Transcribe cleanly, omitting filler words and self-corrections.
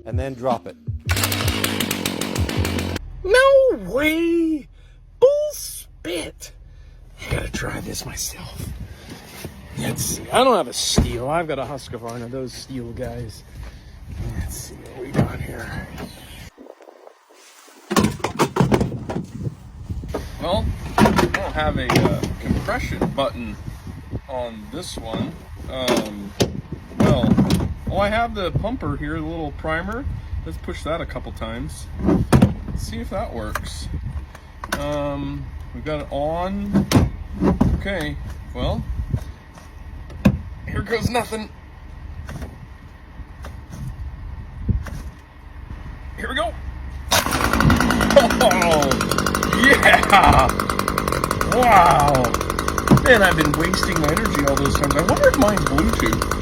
and then drop it. No way! Bull spit! I gotta try this myself. Let's see. I don't have a steel. I've got a Husqvarna, those steel guys. Let's see what we got here. Well, I don't have a compression button on this one. Well, I have the pumper here, the little primer. Let's push that a couple times. Let's see if that works. We've got it on. Okay, well, here goes nothing. Here we go. Oh, yeah! Wow! Man, I've been wasting my energy all those times. I wonder if mine's Bluetooth.